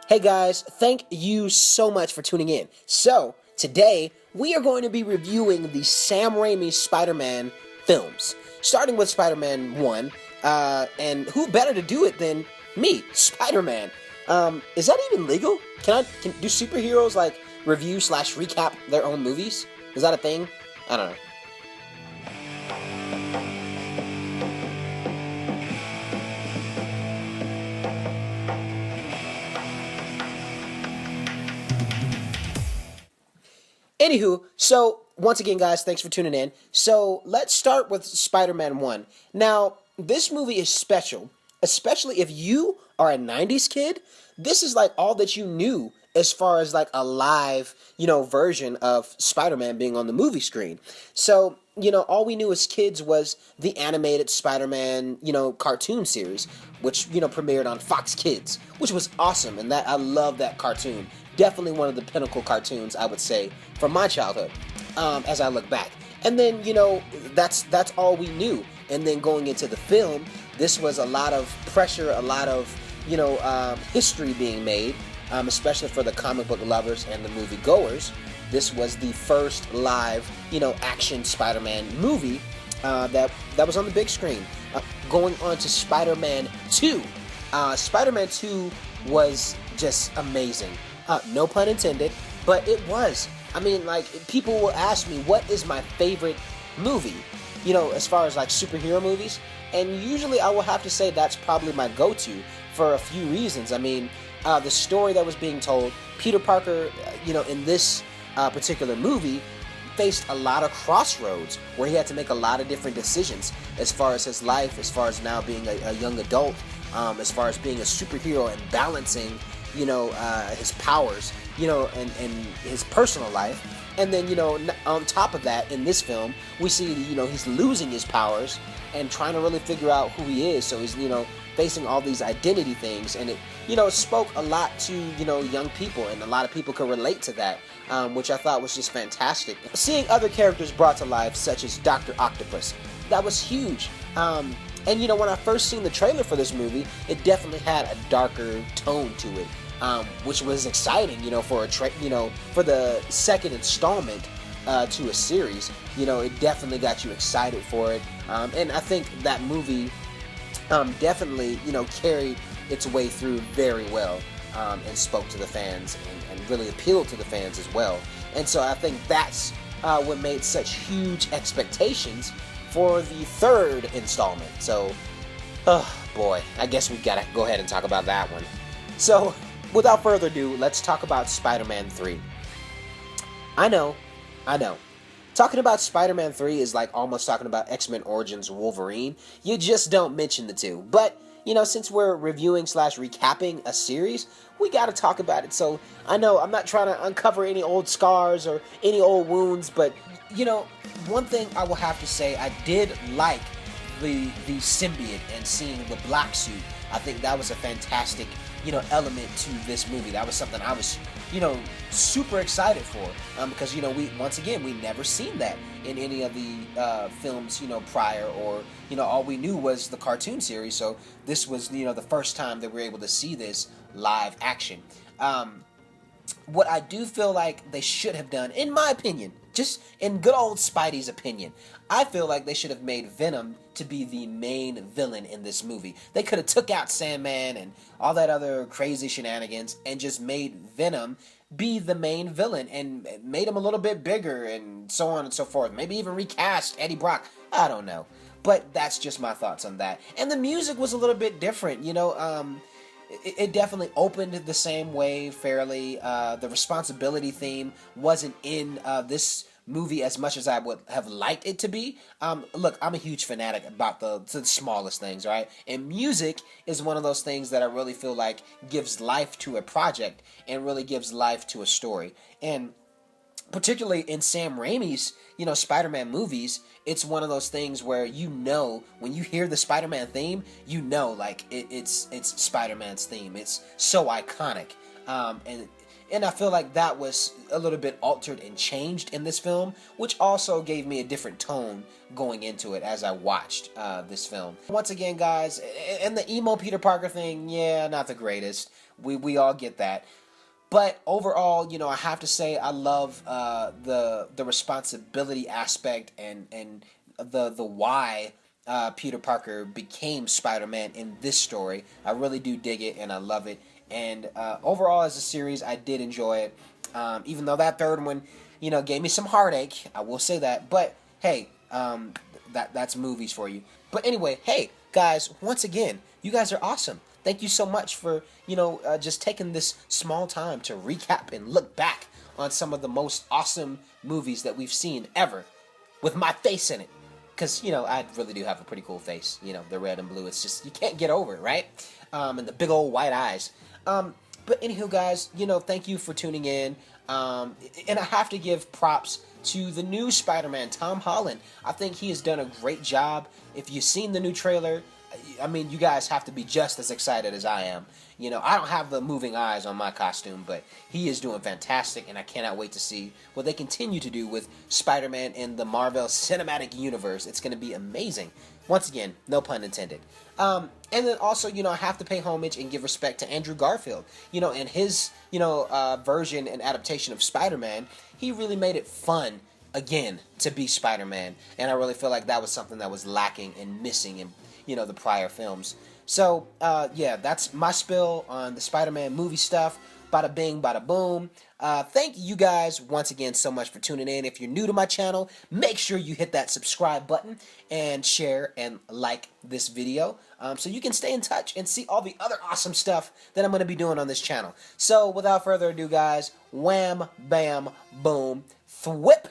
Hey guys, thank you so much for tuning in. So, today we are going to be reviewing the Sam Raimi Spider-Man films, starting with Spider-Man 1, and who better to do it than me, Spider-Man? Is that even legal? Can do superheroes like review slash recap their own movies? Is that a thing? I don't know. Anywho, so once again, guys, thanks for tuning in. So let's start with Spider-Man 1. Now, this movie is special, especially if you are a 90s kid. This is like all that you knew as far as like a live, version of Spider-Man being on the movie screen. So, all we knew as kids was the animated Spider-Man, cartoon series, which, premiered on Fox Kids, which was awesome, and that I love that cartoon. Definitely one of the pinnacle cartoons, I would say, from my childhood, as I look back. And then, that's all we knew. And then going into the film, this was a lot of pressure, a lot of, history being made, especially for the comic book lovers and the movie goers. This was the first live, action Spider-Man movie that was on the big screen. Going on to Spider-Man 2. Spider-Man 2 was just amazing. No pun intended, but it was. I mean, like, people will ask me, what is my favorite movie, as far as, like, superhero movies? And usually I will have to say that's probably my go-to for a few reasons. I mean, the story that was being told, Peter Parker, in this particular movie, faced a lot of crossroads where he had to make a lot of different decisions as far as his life, as far as now being a young adult, as far as being a superhero and balancing his powers, and his personal life. And then, on top of that, in this film, we see, he's losing his powers and trying to really figure out who he is. So he's, facing all these identity things. And it, spoke a lot to, young people. And a lot of people could relate to that, which I thought was just fantastic. Seeing other characters brought to life, such as Dr. Octopus, that was huge. And when I first seen the trailer for this movie, it definitely had a darker tone to it, which was exciting, for for the second installment to a series. It definitely got you excited for it, and I think that movie definitely, carried its way through very well, and spoke to the fans and really appealed to the fans as well. And so I think that's what made such huge expectations for the third installment. So, oh boy, I guess we gotta go ahead and talk about that one. So, without further ado, let's talk about Spider-Man 3. I know. Talking about Spider-Man 3 is like almost talking about X-Men Origins Wolverine. You just don't mention the two. But, since we're reviewing slash recapping a series, we gotta talk about it. So, I know I'm not trying to uncover any old scars or any old wounds, but one thing I will have to say, I did like the symbiote and seeing the black suit. I think that was a fantastic, element to this movie. That was something I was, super excited for, because, we never seen that in any of the films, prior, or, all we knew was the cartoon series. So this was, the first time that we were able to see this live action. What I do feel like they should have done, in my opinion, just in good old Spidey's opinion, I feel like they should have made Venom to be the main villain in this movie. They could have took out Sandman and all that other crazy shenanigans and just made Venom be the main villain and made him a little bit bigger and so on and so forth. Maybe even recast Eddie Brock. I don't know. But that's just my thoughts on that. And the music was a little bit different, it definitely opened the same way fairly. The responsibility theme wasn't in this movie as much as I would have liked it to be. Look, I'm a huge fanatic about the smallest things, right? And music is one of those things that I really feel like gives life to a project and really gives life to a story. And particularly in Sam Raimi's, Spider-Man movies, it's one of those things where when you hear the Spider-Man theme, like it's Spider-Man's theme. It's so iconic, and I feel like that was a little bit altered and changed in this film, which also gave me a different tone going into it as I watched this film. Once again, guys, and the emo Peter Parker thing, yeah, not the greatest. We all get that. But overall, I have to say I love the responsibility aspect and the why Peter Parker became Spider-Man in this story. I really do dig it and I love it. And overall, as a series, I did enjoy it. Even though that third one, gave me some heartache. I will say that. But hey, that's movies for you. But anyway, hey guys, once again, you guys are awesome. Thank you so much for just taking this small time to recap and look back on some of the most awesome movies that we've seen ever, with my face in it. Because, I really do have a pretty cool face. The red and blue. It's just, you can't get over it, right? And the big old white eyes. But anywho, guys, thank you for tuning in. And I have to give props to the new Spider-Man, Tom Holland. I think he has done a great job. If you've seen the new trailer, I mean, you guys have to be just as excited as I am. I don't have the moving eyes on my costume, but he is doing fantastic, and I cannot wait to see what they continue to do with Spider-Man in the Marvel Cinematic Universe. It's going to be amazing. Once again, no pun intended. And then also, I have to pay homage and give respect to Andrew Garfield. And his, version and adaptation of Spider-Man, he really made it fun again to be Spider-Man. And I really feel like that was something that was lacking and missing in the prior films. So, yeah, that's my spill on the Spider-Man movie stuff. Bada bing, bada boom. Thank you guys once again so much for tuning in. If you're new to my channel, make sure you hit that subscribe button and share and like this video so you can stay in touch and see all the other awesome stuff that I'm going to be doing on this channel. So, without further ado, guys, wham, bam, boom, thwip.